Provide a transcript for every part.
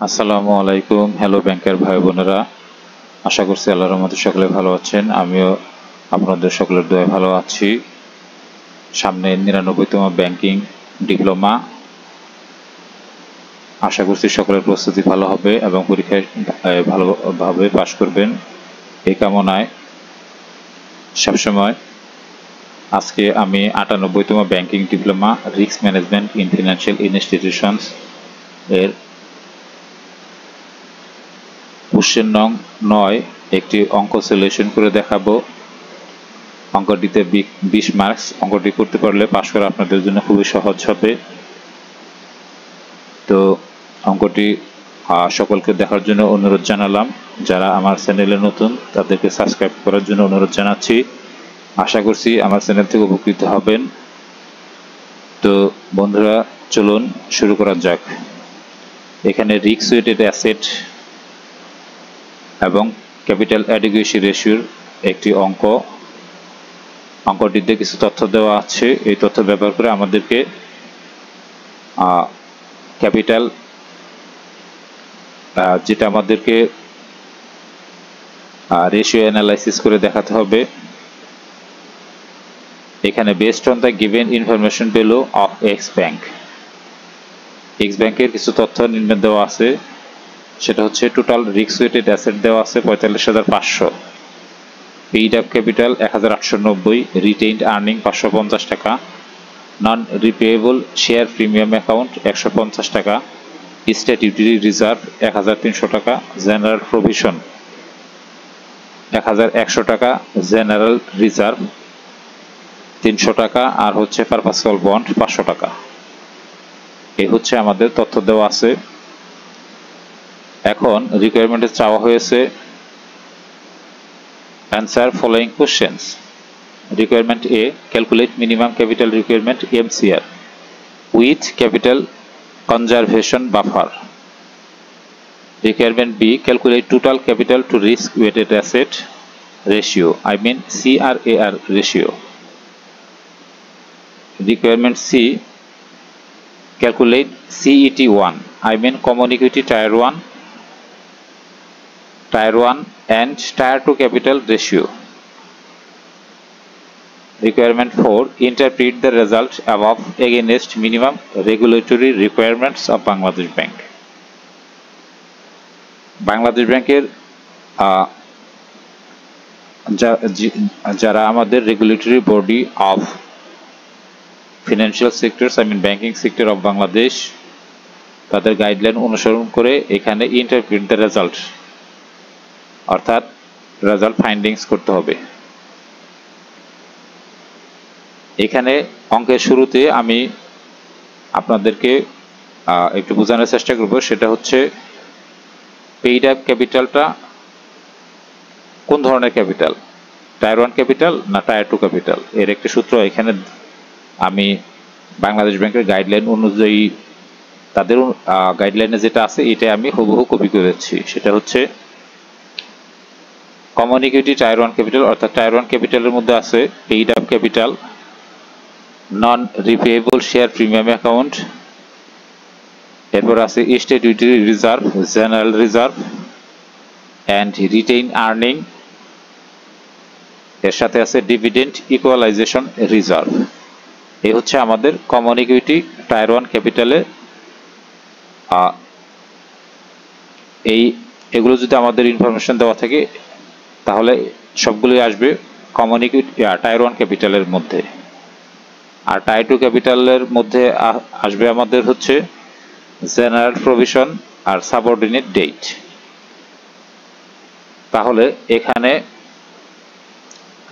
আসসালামু আলাইকুম। হ্যালো ব্যাংকের ভাই বোনেরা, আশা করছি আল্লাহর রহমতে সকলে ভালো আছেন। আমিও আপনাদের সকলের দোয়ায় ভালো আছি। সামনে 99তম ব্যাংকিং ডিপ্লোমা, আশা করছি সকলের প্রস্তুতি ভালো হবে এবং পরীক্ষায় ভালোভাবে পাশ করবেন এই কামনায় সবসময়। আজকে আমি 98তম banking diploma risk management in financial institutions এর কোশ্চেন নং 9 একটি অঙ্ক সলিউশন করে দেখাবো। অঙ্কটিতে 20 মার্কস। অঙ্কটি করতে পারলে পাশ করা আপনাদের জন্য খুবই সহজ হবে। তো অঙ্কটি সকলকে দেখার জন্য অনুরোধ জানালাম। যারা আমার চ্যানেলে নতুন তাদেরকে সাবস্ক্রাইব করার জন্য অনুরোধ জানাচ্ছি। আশা করছি আমার চ্যানেল থেকে উপকৃত হবেন। তো বন্ধুরা, চলুন শুরু করা যাক। এখানে রিস্ক ওয়েটেড অ্যাসেট এবং ক্যাপিটাল অ্যাডিকুয়েসি রেশিওর একটি অঙ্কটিতে কিছু তথ্য দেওয়া আছে। এই তথ্য ব্যবহার করে আমাদেরকে ক্যাপিটাল যেটা আমাদেরকে রেশিও অ্যানালাইসিস করে দেখাতে হবে। এখানে based on the given information value of x bank, x ব্যাংকের কিছু তথ্য নিম্নে দেওয়া আছে। সেটা হচ্ছে টোটাল রিস্ক ওয়েটেড অ্যাসেট দেওয়া আছে 45,500, paid up capital 1,890, retained earning 550 টাকা, নন রিপেয়েবল শেয়ার প্রিমিয়াম অ্যাকাউন্ট 150 টাকা, স্ট্যাটিউটরি রিজার্ভ 1,300 টাকা, জেনারেল প্রভিশন 1,100 টাকা, জেনারেল রিজার্ভ 300 টাকা, আর হচ্ছে পারপাসুয়াল বন্ড 500 টাকা। এই হচ্ছে আমাদের তথ্য দেওয়া আছে। এখন রিকোয়ারমেন্টে চাওয়া হয়েছে answer following questions. Requirement A, calculate minimum capital requirement MCR with capital conservation buffer. Requirement B, calculate total capital to risk weighted asset ratio, I mean CRAR ratio. Requirement C, calculate CET1, I mean common equity tier 1 and tier 2 capital ratio. Requirement 4, interpret the result above against minimum regulatory requirements of Bangladesh Bank. Bangladesh ব্যাংকের যারা আমাদের regulatory body of financial sectors, I mean banking sector of Bangladesh, তাদের guideline অনুসরণ করে এখানে interpret the result, অর্থাৎ result findings করতে হবে। এখানে অঙ্কের শুরুতে আমি আপনাদেরকে একটু বোঝানোর চেষ্টা করব। সেটা হচ্ছে পেইড আপ ক্যাপিটালটা কোন ধরনের ক্যাপিটাল, টায়ার 1 ক্যাপিটাল না টায়ার 2 ক্যাপিটাল, এর একটি সূত্র এখানে আমি বাংলাদেশ ব্যাংকের গাইডলাইন অনুযায়ী, তাদের গাইডলাইনে যেটা আছে এটা আমি হুবহু কপি করেছি। সেটা হচ্ছে কমন ইকুইটি টায়ার 1 ক্যাপিটাল, অর্থাৎ টায়ার 1 ক্যাপিটালের মধ্যে আছে paid up capital, non repayable share premium account, এরপর আছে statutory reserve, general reserve and retain earning, এর সাথে আছে ডিভিডেন্ড ইকুয়ালাইজেশন রিজার্ভ। এই হচ্ছে আমাদের কমন ইকুইটি টায়ার 1 ক্যাপিটালে। এগুলো যদি আমাদের ইনফরমেশন দেওয়া থাকে তাহলে সবগুলোই আসবে কমন ইকুইটি টায়ার 1 ক্যাপিটালের মধ্যে। আর টায়ার 2 ক্যাপিটালের মধ্যে আসবে আমাদের হচ্ছে জেনারেল প্রভিশন আর সাবঅর্ডিনেট ডেট। তাহলে এখানে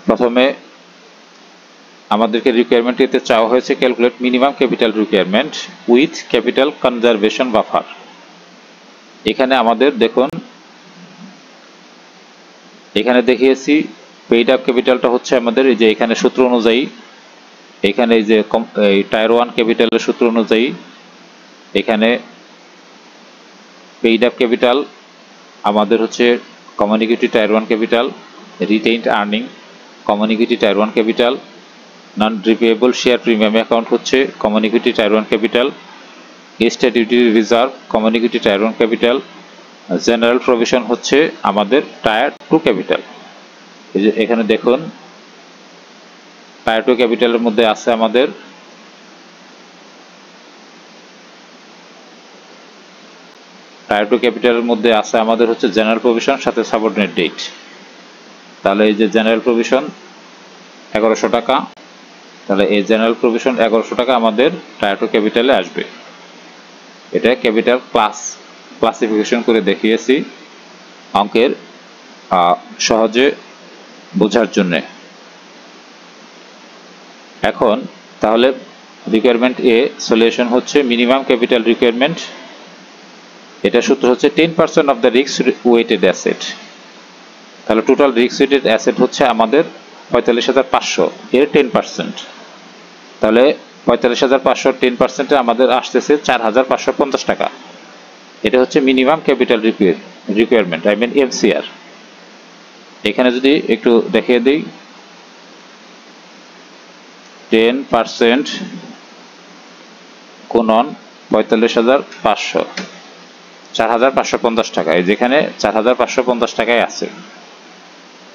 প্রথমে আমাদেরকে রিকোয়ারমেন্ট এতে চাওয়া হয়েছে calculate minimum capital requirement with capital conservation buffer. এখানে আমাদের দেখুন, এখানে দেখিয়েছি পেইড আপ ক্যাপিটালটা হচ্ছে আমাদের এই যে এখানে সূত্র অনুযায়ী, এখানে এই যে টায়ার 1 ক্যাপিটালের সূত্র অনুযায়ী এখানে পেইড আপ ক্যাপিটাল আমাদের হচ্ছে common equity tier 1 capital, retained earning common equity tier 1 capital, non repayable share premium account হচ্ছে common equity tier 1 capital, statutory reserve, common equity, tier 1 capital, general provision হচ্ছে আমাদের tyre 2 capital. এই যে এখানে দেখুন tyre 2 ক্যাপিটালের মধ্যে আছে আমাদের টায়ার 2 ক্যাপিটালের মধ্যে আছে আমাদের হচ্ছে জেনারেল প্রভিশন সাথে সাবঅর্ডিনেট ডেট। তাহলে এই যে জেনারেল প্রভিশন 1100 টাকা, তাহলে এই জেনারেল প্রভিশন 1100 টাকা আমাদের টায়ার 2 ক্যাপিটালে আসবে। এটা ক্যাপিটাল ক্লাসিফিকেশন করে দেখিয়েছি অঙ্কের সহজে বোঝার জন্য। এখন তাহলে রিকোয়ারমেন্ট এ সলিউশন হচ্ছে মিনিমাম ক্যাপিটাল রিকোয়ারমেন্ট, এটা সূত্র হচ্ছে 10% of the risk weighted asset. তাহলে টোটাল রিস্ক ওয়েটেড অ্যাসেট হচ্ছে আমাদের 45,500 এর 10%। তাহলে 45,500 10%-এ আমাদের আসতেছে 4,550 টাকা। এটা হচ্ছে minimum capital requirement, I mean MCR. এখানে যদি একটু দেখিয়ে দিই, 10% গুণন 45,500, 4,550 টাকা, যেখানে 4,550 টাকায় আছে।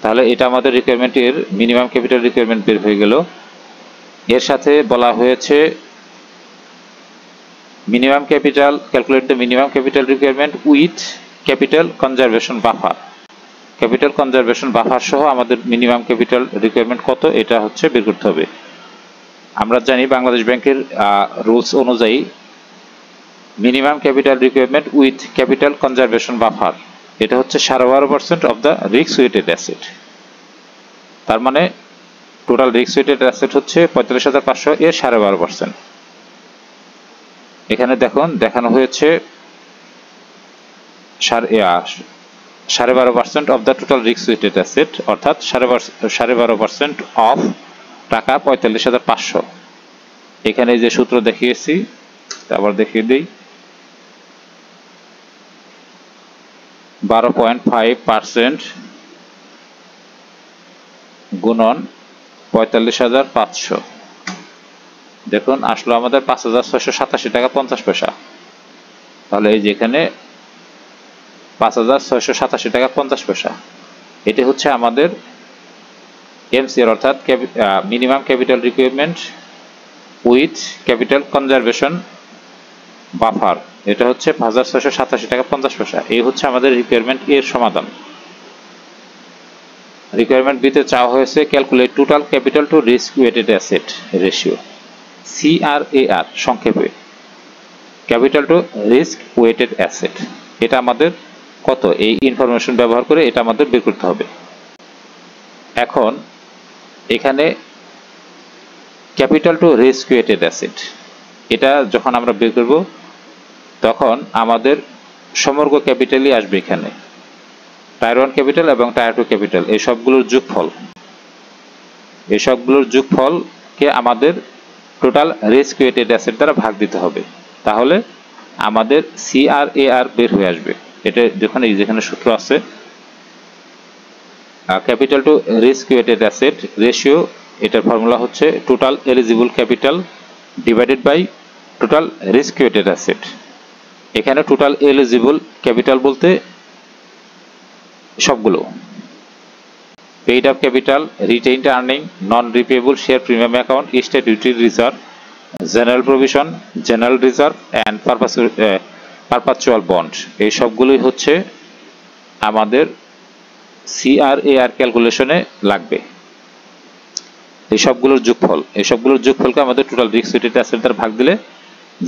তাহলে এটা আমাদের রিকোয়ারমেন্টের মিনিমাম ক্যাপিটাল রিকোয়ারমেন্ট বের হয়ে গেল। এর সাথে বলা হয়েছে minimum capital, calculate the minimum capital requirement with capital conservation buffer. Capital conservation buffer সহ আমাদের মিনিমাম ক্যাপিটাল রিকোয়ারমেন্ট কত, এটা হচ্ছে বের করতে হবে। আমরা জানি বাংলাদেশ ব্যাংকের রুলস অনুযায়ী minimum capital requirement with capital conservation buffer, এটা হচ্ছে 12.5% of the risk weighted asset. তার মানে টোটাল রিস্ক ওয়েটেড অ্যাসেট হচ্ছে 45,500 এর 12.5%। এখানে দেখুন দেখানো হয়েছে 12.5% of the total risk weighted asset, অর্থাৎ 12.5% অফ টাকা 45,500। এখানে যে সূত্র দেখিয়েছি আবার দেখিয়ে দিই, 12.5% গুণন 45,500, দেখুন আসলো আমাদের 5,687 টাকা 50 পয়সা। তাহলে এই যেখানে 5,687 টাকা 50 পয়সা, এটি হচ্ছে আমাদের এমসিআর, অর্থাৎ minimum capital requirement with capital conservation buffer. এটা হচ্ছে 5,687 টাকা 50 পয়সা। এই হচ্ছে আমাদের রিকোয়ারমেন্ট এর সমাধান। রিকোয়ারমেন্ট বিতে চাওয়া হয়েছে calculate total capital to risk weighted asset ratio, CRAR সংক্ষেপে, capital to risk weighted asset. এটা আমাদের কত, এই ইনফরমেশন ব্যবহার করে এটা আমাদের বের করতে হবে। এখন এখানে capital to risk weighted asset, এটা যখন আমরা বের করব তখন আমাদের সমগ্র ক্যাপিটালই আসবে। এখানে টায়ার 1 ক্যাপিটাল এবং টায়ার 2 ক্যাপিটাল এই সবগুলোর যোগফলকে আমাদের টোটাল রিস্ক ওয়েটেড অ্যাসেট দ্বারা ভাগ দিতে হবে। তাহলে আমাদের CRAR বের হয়ে আসবে। এটা যেখানে সূত্র আছে capital to risk weighted asset ratio, এটার ফর্মুলা হচ্ছে total eligible capital divided by total risk weighted asset. এখানে টোটাল এলিজিবল ক্যাপিটাল বলতে সবগুলো, paid up capital, retained earning, non repayable share premium account, statutory reserve, general provision, general reserve and perpetual bond, এই সবগুলোই হচ্ছে আমাদের CRAR ক্যালকুলেশনে লাগবে। এই সবগুলোর যোগফলকে আমাদের টোটাল রিস্ক ওয়েটেড অ্যাসেট দ্বারা ভাগ দিলে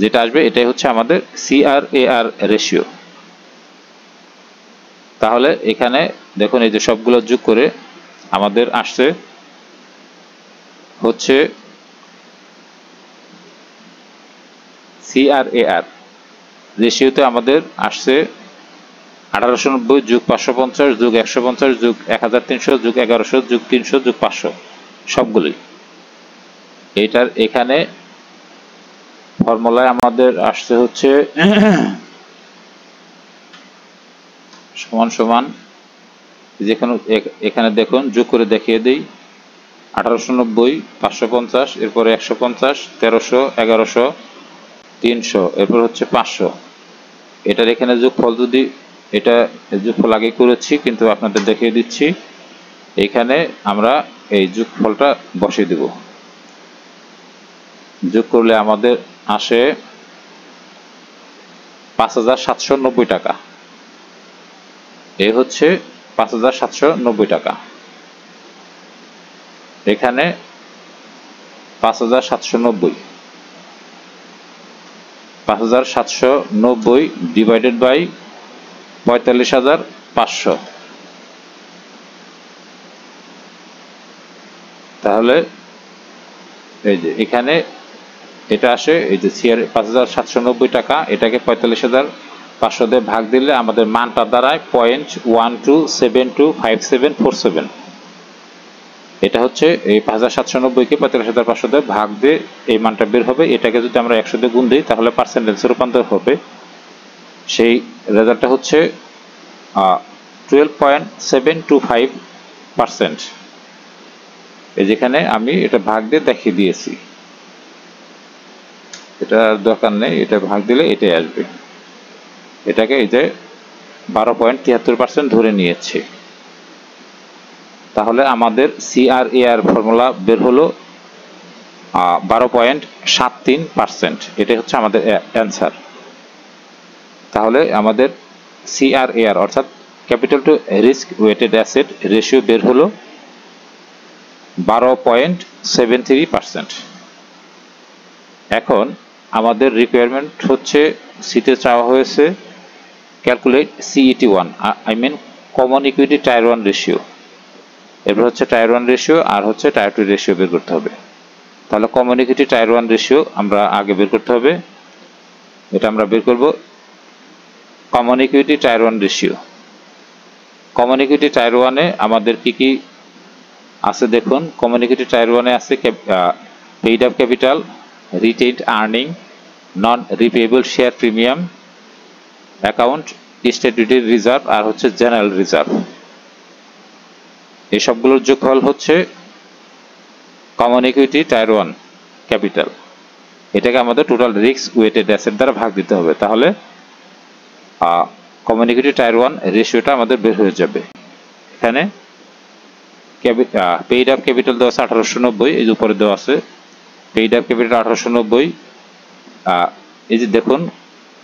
যেটা আসবে এটাই হচ্ছে আমাদের CRAR রেশিও। তাহলে এখানে দেখুন এই যে সবগুলো যোগ করে আমাদের আসছে হচ্ছে CRAR রেশিওতে আমাদের আসছে 1890 যোগ 550 যোগ 150 যোগ 1300 যোগ 1100 যোগ 300 যোগ 500 সবগুলোই। এটার এখানে ফর্মুলায় আমাদের আসছে হচ্ছে সমান সমান, যেখানে এখানে দেখুন যোগ করে দেখিয়ে দিই, 1890 550 এরপরে 150 1300 1100 300, এরপর হচ্ছে 500। এটার এখানে যোগফল যদি এটা যোগফল আগে করেছি কিন্তু আপনাদের দেখিয়ে দিচ্ছি। এখানে আমরা এই যোগফলটা বসিয়ে দেব। যোগ করলে আমাদের আসে 5790 টাকা। এই হচ্ছে 5790 টাকা। এখানে 5790 ডিভাইডেড বাই 45500, তাহলে এই যে এখানে এটা আসে এই যে 5790 টাকা। এটাকে 45500 দিয়ে ভাগ দিলে আমাদের মানটা দাঁড়ায় 0.12725747। এটা হচ্ছে এই 5790 কে 45500 দিয়ে ভাগ দিয়ে এই মানটা বের হবে। এটাকে যদি আমরা 100 দিয়ে গুণ দিই তাহলে পার্সেন্টেজে রূপান্তর হবে। সেই রেজাল্টটা হচ্ছে 12.725%। এই যেখানে আমি এটা ভাগ দিয়ে দেখিয়ে দিয়েছি, এটা দরকার নেই, এটা ভাগ দিলে এটাই আসবে। এটাকে এই যে 12.73% ধরে নিয়েছে। তাহলে আমাদের CRAR ফর্মুলা বের হলো 12.73%। এটাই হচ্ছে আমাদের অ্যান্সার। তাহলে আমাদের CRAR অর্থাৎ capital to risk weighted asset ratio বের হলো 12.73%। এখন আমাদের রিকোয়ারমেন্ট হচ্ছে সিতে চাওয়া হয়েছে calculate CET1, I mean common equity tier 1 ratio. এরপর হচ্ছে টায়ার 1 রেশিও আর হচ্ছে টায়ার 2 রেশিও বের করতে হবে। তাহলে কমন ইকুইটি টায়ার 1 রেশিও আমরা আগে বের করতে হবে। এটা আমরা বের করব common equity tier 1 ratio. Common equity tier 1 এ আমাদের কি আছে দেখুন। কমন ইকুইটি টায়ার 1 এ আছে paid up capital, retained earning, non repayable share premium, account statutory reserve আর হচ্ছে জেনারেল রিজার্ভ। এই সবগুলোর যোগফল হচ্ছে কমন ইকুইটি টায়ার 1 ক্যাপিটাল। এটাকে আমাদের টোটাল রিস্ক ওয়েটেড অ্যাসেট দ্বারা ভাগ দিতে হবে। তাহলে কমন ইকুইটি টায়ার 1 রেশিওটা আমাদের বের হয়ে যাবে। এখানে পেইড আপ ক্যাপিটাল দেওয়া আছে 1890, এই যে উপরে দেওয়া আছে পেইড আপ ক্যাপিটাল 1890। এই যে দেখুন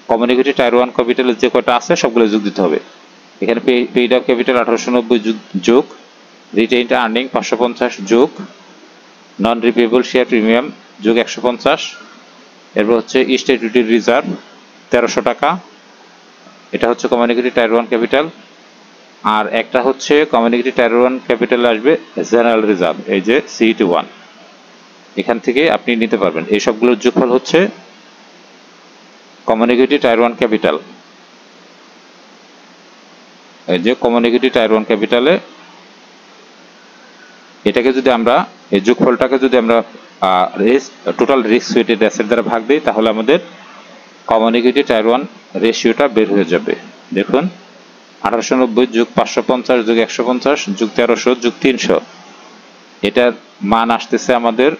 কমন ইকুইটি টায়ার 1 ক্যাপিটালের যে কয়টা আছে সবগুলো যোগ দিতে হবে। এখানে পেইড আপ ক্যাপিটাল 1890 যোগ রিটেইনড আর্নিং 550 যোগ নন রিপেয়েবল শেয়ার প্রিমিয়াম যোগ 150। এরপর হচ্ছে স্ট্যাটিউটরি রিজার্ভ 1300 টাকা। এটা হচ্ছে কমন ইকুইটি টায়ার 1 ক্যাপিটাল। আর একটা হচ্ছে কমন ইকুইটি টায়ার 1 ক্যাপিটালে আসবে জেনারেল রিজার্ভ, এই যে CET1। এখান থেকে আপনি নিতে পারবেন। এই সবগুলোর যোগফল হচ্ছে কমন ইকুইটি টায়ার 1 ক্যাপিটাল। এই যে কমন ইকুইটি টায়ার 1 ক্যাপিটালে এটাকে যদি আমরা এই যোগফলটাকে যদি আমরা টোটাল রিস্ক ওয়েটেড অ্যাসেট দ্বারা ভাগ দিই তাহলে আমাদের কমন ইকুইটি টায়ার 1 রেশিওটা বের হয়ে যাবে। দেখুন 1890 যোগ 550 যোগ 150 যোগ 1300 যোগ 300, এটার মান আসতেছে আমাদের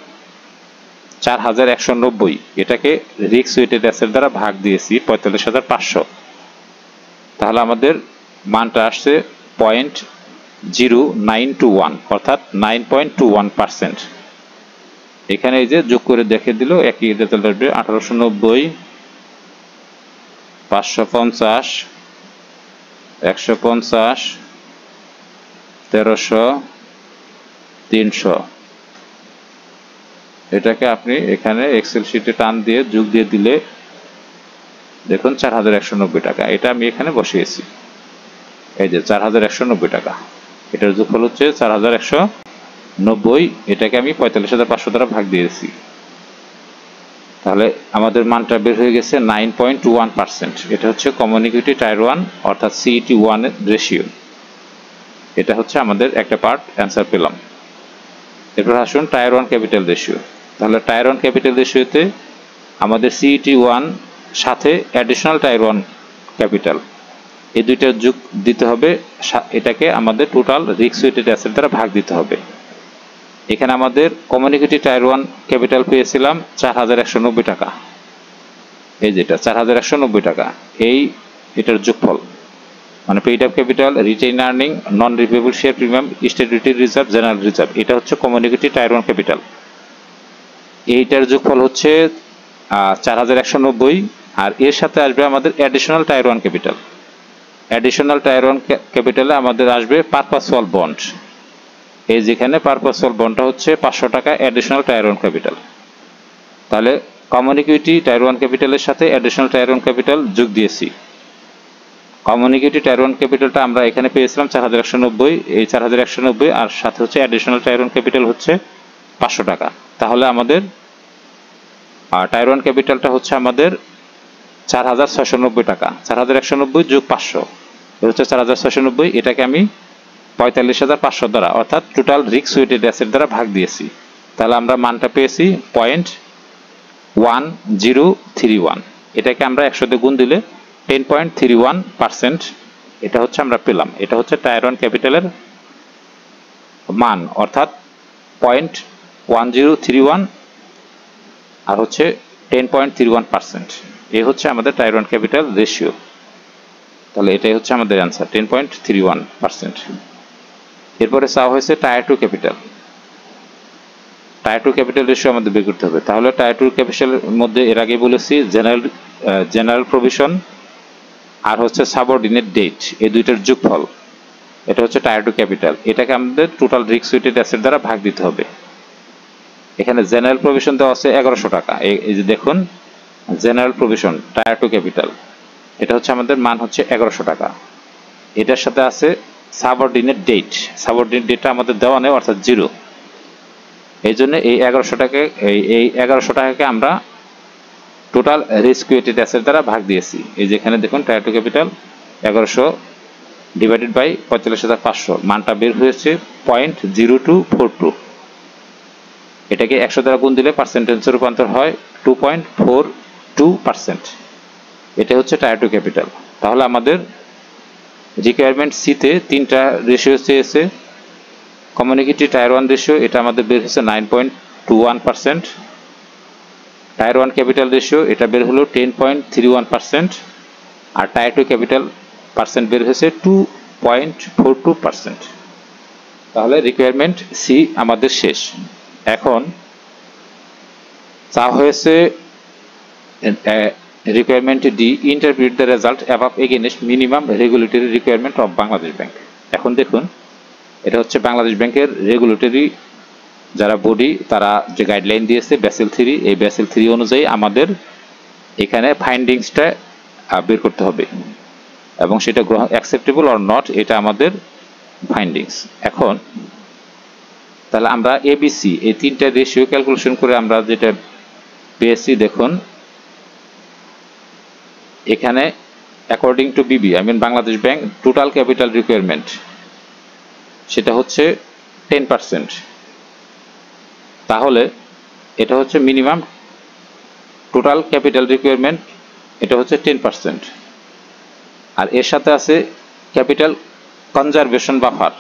4190। এটাকে রিস্ক ওয়েটেড অ্যাসেট দ্বারা ভাগ দিয়েছি 45500। তাহলে আমাদের মানটা আসছে 0.0921 অর্থাৎ 9.21%। এখানে এই যে যোগ করে দেখে দিল একই রেজাল্ট আসবে 1890 550 150 1300 300। এটাকে আপনি এখানে এক্সেল শিটে টান দিয়ে যোগ দিয়ে দিলে দেখুন 4190 টাকা। এটা আমি এখানে বসিয়েছি, এই যে 4190 টাকা। এটার যোগফল হচ্ছে 4190। এটাকে আমি 45500 দ্বারা ভাগ দিয়েছি। তাহলে আমাদের মানটা বের হয়ে গেছে 9.1%। এটা হচ্ছে কমন ইকুইটি টায়ার 1 অর্থাৎ CET1 এর রেশিও। এটা হচ্ছে আমাদের একটা পার্ট অ্যান্সার পেলাম। এরপর আসুন টায়ার 1 ক্যাপিটাল রেশিও। তাহলে টায়ার 1 ক্যাপিটাল রেশিওতে আমাদের CET1 সাথে অ্যাডিশনাল টায়ার 1 ক্যাপিটাল এই দুইটা যোগ দিতে হবে। এটাকে আমাদের টোটাল রিস্ক ওয়েটেড অ্যাসেট দ্বারা ভাগ দিতে হবে। এখানে আমাদের কমন ইকুইটি টায়ার 1 ক্যাপিটাল পেয়েছিলাম 4190 টাকা। এই যেটা 4190 টাকা, এটার যোগফল মানে paid up capital, retain earning, non repayable share premium, statutory reserve, general reserve, এটা হচ্ছে কমন ইকুইটি টায়ার 1 ক্যাপিটাল। এইটার যোগফল হচ্ছে 4190, আর এর সাথে আসবে আমাদের additional tier 1 capital. Additional tier 1 ক্যাপিটালে আমাদের আসবে পারপাসুয়াল বন্ড, এই যেখানে পারপাসুয়াল বন্ডটা হচ্ছে 500 টাকা অ্যাডিশনাল টায়ার 1 ক্যাপিটাল। তাহলে কমন ইকুইটি টায়ার 1 ক্যাপিটালের সাথে অ্যাডিশনাল টায়ার 1 ক্যাপিটাল যোগ দিয়েছি। কমন ইকুইটি টায়ার 1 ক্যাপিটালটা আমরা এখানে পেয়েছিলাম 4190, এই 4190 আর সাথে হচ্ছে অ্যাডিশনাল টায়ার 1 ক্যাপিটাল হচ্ছে 500 টাকা। তাহলে আমাদের টায়ার 1 ক্যাপিটালটা হচ্ছে আমাদের 4690 টাকা। 4190 যোগ 500 হচ্ছে 4690, এটাকে আমি 45500 দ্বারা অর্থাৎ টোটাল রিস্ক ওয়েটেড অ্যাসেট দ্বারা ভাগ দিয়েছি। তাহলে আমরা মানটা পেয়েছি 0.1031। এটাকে আমরা 100 দিয়ে গুণ দিলে 10.31%, এটা হচ্ছে আমরা পেলাম। এটা হচ্ছে টায়ার 1 ক্যাপিটালের মান, অর্থাৎ 0.1031 আর হচ্ছে 10.31%। এই হচ্ছে আমাদের টায়ার 1 ক্যাপিটাল রেশিও। তাহলে এটাই হচ্ছে আমাদের অ্যান্সার, 10.31%। এরপরে চাওয়া হয়েছে tyre 2 capital. Tyre 2 capital ratio আমাদের বের করতে হবে। তাহলে টায়ার 2 ক্যাপিটালের মধ্যে এর আগে বলেছি জেনারেল প্রভিশন আর হচ্ছে সাবঅর্ডিনেট ডেট, এই দুইটার যোগফল, এটা হচ্ছে টায়ার 2 ক্যাপিটাল। এটাকে আমাদের টোটাল রিস্ক ওয়েটেড অ্যাসেট দ্বারা ভাগ দিতে হবে। এখানে জেনারেল প্রভিশন দেওয়া আছে 1100 টাকা। এই যে দেখুন, জেনারেল প্রভিশন টায়ার 2 ক্যাপিটাল, এটা হচ্ছে আমাদের মান হচ্ছে 1100 টাকা। এটার সাথে আছে সাবঅর্ডিনেট ডেট, সাবঅর্ডিনেট ডেটটা আমাদের দেওয়া নেই, অর্থাৎ 0। এই জন্য এই 1100 টাকাকে আমরা টোটাল রিস্ক ওয়েটেড অ্যাসেট দ্বারা ভাগ দিয়েছি। এই যেখানে দেখুন টায়ার 2 ক্যাপিটাল 1100 ডিভাইডেড বাই 45500, মানটা বের হয়েছে 0.0242। এটাকে 100 দ্বারা গুণ দিলে পার্সেন্টেজে রূপান্তর হয় 2.42%। এটা হচ্ছে টায়ার 2 ক্যাপিটাল। তাহলে আমাদের রিকোয়ারমেন্ট সিতে 3টা রেশিও চেয়েছে। কমন ইকুইটি টায়ার 1 রেশিও, এটা আমাদের বের হয়েছে 9.21%। টায়ার 1 ক্যাপিটাল রেশিও, এটা বের হলো 10.31%। আর টায়ার 2 ক্যাপিটাল পার্সেন্ট বের হয়েছে 2.42%। তাহলে রিকোয়ারমেন্ট সি আমাদের শেষ। এখন চা হয়েছে requirement D, interpret the result above against minimum regulatory requirement of Bangladesh bank. এখন দেখুন, এটা হচ্ছে বাংলাদেশ ব্যাংকের রেগুলেটরি যারা বডি, তারা যে গাইডলাইন দিয়েছে ব্যাসেল 3, এই ব্যাসেল 3 অনুযায়ী আমাদের এখানে ফাইন্ডিংসটা বের করতে হবে এবং সেটা অ্যাকসেপ্টেবল অর নট, এটা আমাদের ফাইন্ডিংস। এখন তাহলে আমরা এবিসি এই 3টা রেশিও ক্যালকুলেশন করে আমরা যেটা পেয়েছি, দেখুন এখানে according to BB, I mean Bangladesh bank, total capital requirement সেটা হচ্ছে 10%। তাহলে এটা হচ্ছে মিনিমাম টোটাল ক্যাপিটাল রিকোয়ারমেন্ট, এটা হচ্ছে 10%। আর এর সাথে আছে capital conservation buffer,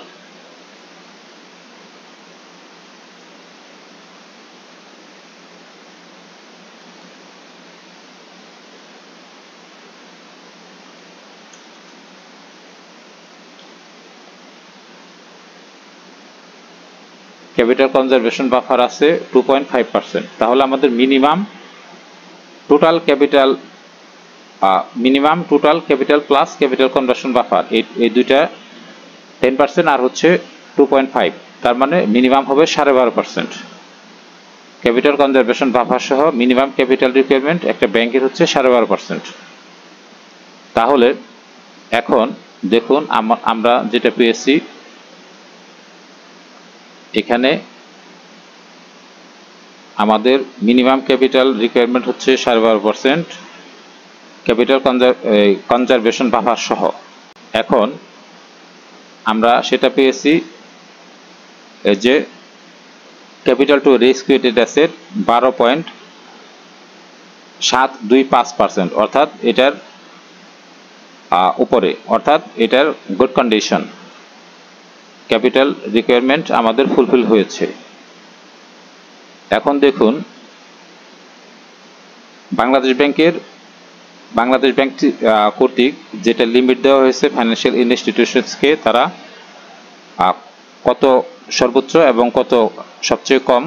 capital conservation buffer আছে 2.5%। তাহলে আমাদের minimum total capital plus capital conversion buffer, এই দুইটা 10% আর হচ্ছে 2.5, তার মানে মিনিমাম হবে 12.5%। ক্যাপিটাল কনজারভেশন বাফার সহ মিনিমাম ক্যাপিটাল রিকোয়ারমেন্ট একটা ব্যাংকের হচ্ছে 12.5%। তাহলে এখন দেখুন আমরা যেটা পেয়েছি, এখানে আমাদের মিনিমাম ক্যাপিটাল রিকোয়ারমেন্ট হচ্ছে 12.5%, ক্যাপিটাল কনজারভেশন বাফার সহ। এখন আমরা সেটা পেয়েছি যে capital to risk weighted asset 12.725%, অর্থাৎ এটার উপরে, অর্থাৎ এটার গুড কন্ডিশন, ক্যাপিটাল রিকোয়ারমেন্ট আমাদের ফুলফিল হয়েছে। এখন দেখুন বাংলাদেশ ব্যাংকের বাংলাদেশ ব্যাংক কর্তৃক যেটা লিমিট দেওয়া হয়েছে ফাইন্যান্সিয়াল ইনস্টিটিউশনসকে, তারা কত সর্বোচ্চ এবং কত সবচেয়ে কম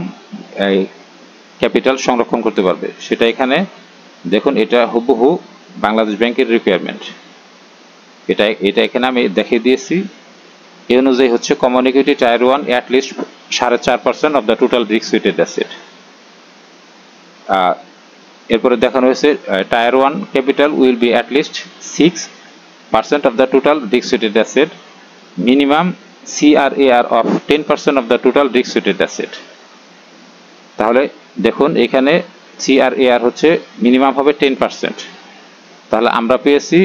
ক্যাপিটাল সংরক্ষণ করতে পারবে সেটা এখানে দেখুন। এটা হুবহু বাংলাদেশ ব্যাংকের রিকোয়ারমেন্ট, এটা এখানে আমি দেখিয়ে দিয়েছি। এই অনুযায়ী হচ্ছে common equity tier 1 at least 4.5% of the total risk weighted asset. এরপরে দেখানো হয়েছে tier 1 capital will be at least 6% of the total risk weighted asset, minimum CRAR of 10% of the total risk weighted asset. তাহলে দেখুন এখানে CRAR হচ্ছে minimum হবে 10%, তাহলে আমরা পেয়েছি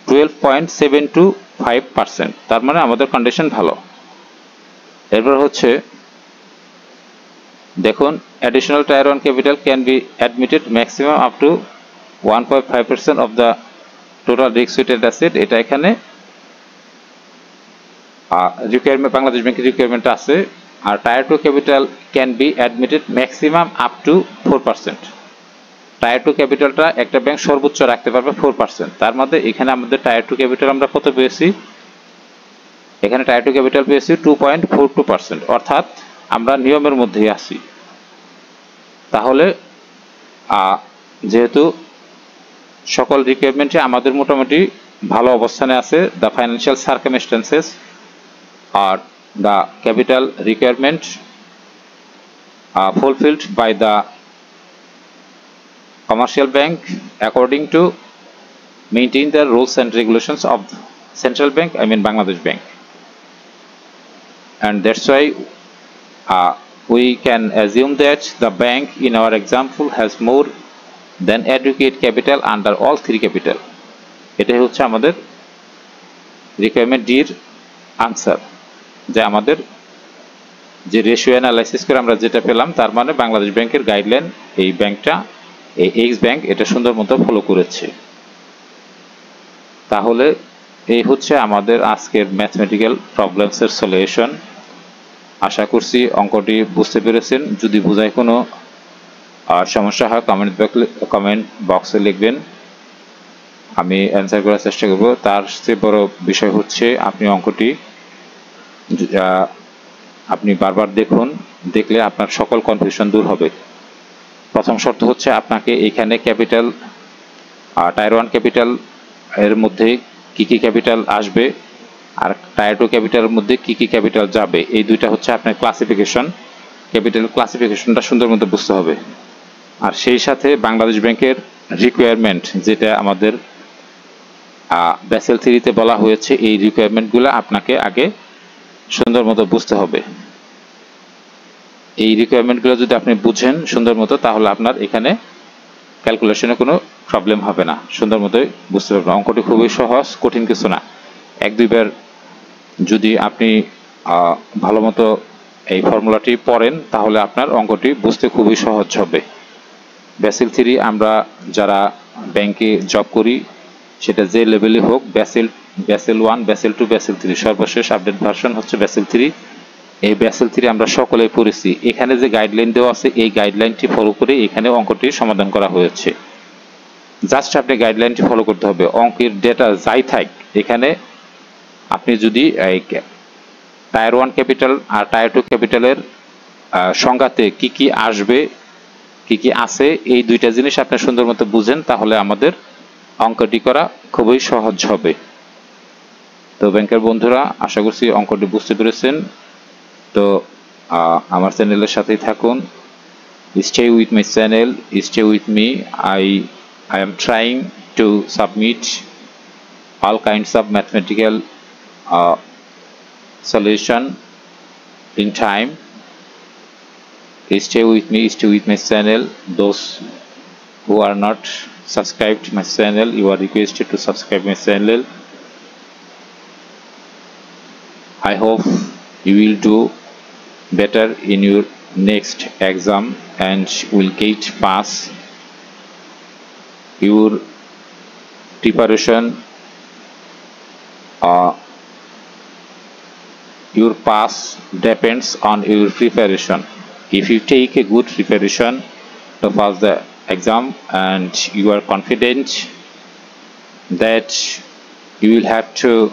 12.725%, তার মানে আমাদের কন্ডিশন ভালো। এরপর হচ্ছে দেখুন additional tier 1 capital can be admitted maximum up to 1.5% of the total risk weighted asset. এটা এখানে রিকোয়ারমেন্ট, বাংলাদেশ ব্যাংকের রিকোয়ারমেন্ট আছে। আর tier 2 capital can be admitted maximum up to 4%। Tier 2 ক্যাপিটালটা একটা ব্যাংক সর্বোচ্চ রাখতে পারবে 4%। তার মধ্যে এখানে আমাদের টায়ার 2 ক্যাপিটাল আমরা কত পেয়েছি? এখানে টায়ার 2 ক্যাপিটাল পেয়েছি 2.42%, অর্থাৎ আমরা নিয়মের মধ্যেই আছি। তাহলে যেহেতু সকল রিকোয়ারমেন্টে আমাদের মোটামুটি ভালো অবস্থানে আছে, দ্য ফাইন্যান্সিয়াল সার্কামস্ট্যান্সেস আর the capital requirement fulfilled by the commercial bank according to maintain the rules and regulations of central bank, I mean Bangladesh Bank, and that's why we can assume that the bank in our example has more than adequate capital under all three capital. এটাই হচ্ছে আমাদের requirement ডির answer, যে আমাদের যে ratio analysis করে আমরা যেটা পেলাম, তার মানে বাংলাদেশ ব্যাংকের গাইডলাইন এই ব্যাংকটা, এই এক্স ব্যাংক, এটা সুন্দর মতো ফলো করেছে। তাহলে এই হচ্ছে আমাদের আজকের ম্যাথমেটিক্যাল প্রবলেমসের সলিউশন। আশা করছি অঙ্কটি বুঝতে পেরেছেন। যদি বোঝায় কোনো সমস্যা হয় কমেন্ট বক্সে লিখবেন, আমি অ্যান্সার করার চেষ্টা করব। তার চেয়ে বড় বিষয় হচ্ছে আপনি অঙ্কটি আপনি বারবার দেখুন, দেখলে আপনার সকল কনফিউশন দূর হবে। প্রথম শর্ত হচ্ছে আপনাকে এখানে ক্যাপিটাল টায়ার 1 ক্যাপিটাল এর মধ্যে কি কি ক্যাপিটাল আসবে আর টায়ার 2 ক্যাপিটালের মধ্যে কি কি ক্যাপিটাল যাবে, এই দুইটা হচ্ছে আপনার ক্লাসিফিকেশন। ক্যাপিটাল ক্লাসিফিকেশনটা সুন্দর মতো বুঝতে হবে। আর সেই সাথে বাংলাদেশ ব্যাংকের রিকোয়ারমেন্ট, যেটা আমাদের ব্যাসেল 3-তে বলা হয়েছে, এই রিকোয়ারমেন্টগুলো আপনাকে আগে সুন্দর মতো বুঝতে হবে। এই রিকোয়ারমেন্টগুলো যদি আপনি বুঝেন সুন্দর মতো, তাহলে আপনার এখানে ক্যালকুলেশনে কোনো প্রবলেম হবে না, সুন্দর মতোই বুঝতে পারবেন। অঙ্কটি খুবই সহজ, কঠিন কিছু না। 1-2 বার যদি আপনি ভালো মতো এই ফর্মুলাটি পড়েন, তাহলে আপনার অঙ্কটি বুঝতে খুবই সহজ হবে। ব্যাসেল 3 আমরা যারা ব্যাংকে জব করি, সেটা যে লেভেলে হোক, ব্যাসেল 1, ব্যাসেল 2, ব্যাসেল 3, সর্বশেষ আপডেট ভার্সন হচ্ছে ব্যাসেল 3। এই ব্যাসেল 3 আমরা সকলেই পড়েছি। এখানে যে গাইডলাইন দেওয়া আছে, এই গাইডলাইনটি ফলো করে এখানে অঙ্কটি সমাধান করা হয়েছে। জাস্ট আপনি গাইডলাইনটি ফলো করতে হবে। অঙ্কের ডেটা যাই থাক, এখানে আপনি যদি টায়ার 1 ক্যাপিটাল আর টায়ার 2 ক্যাপিটালের সংজ্ঞাতে কি কি আসবে, কি কি আছে, এই দুইটা জিনিস আপনি সুন্দর মতো বুঝেন, তাহলে আমাদের অঙ্কটি করা খুবই সহজ হবে। তো ব্যাংকের বন্ধুরা, আশা করছি অঙ্কটি বুঝতে পেরেছেন। তো আমার চ্যানেলের সাথেই থাকুন। Stay with my channel, stay with me. I am trying to submit all kinds of mathematical solution in time. Stay with me, stay with my channel. Those who are not subscribed to my channel, you are requested to subscribe my channel. I hope you will do better in your next exam and will get pass. Your preparation, your pass depends on your preparation. If you take a good preparation to pass the exam and you are confident that you will have to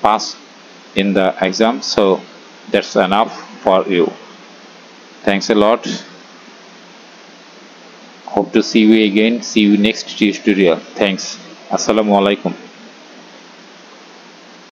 pass in the exam, so that's enough for you. Thanks a lot. Hope to see you again. See you next tutorial. Thanks. Assalamu alaikum.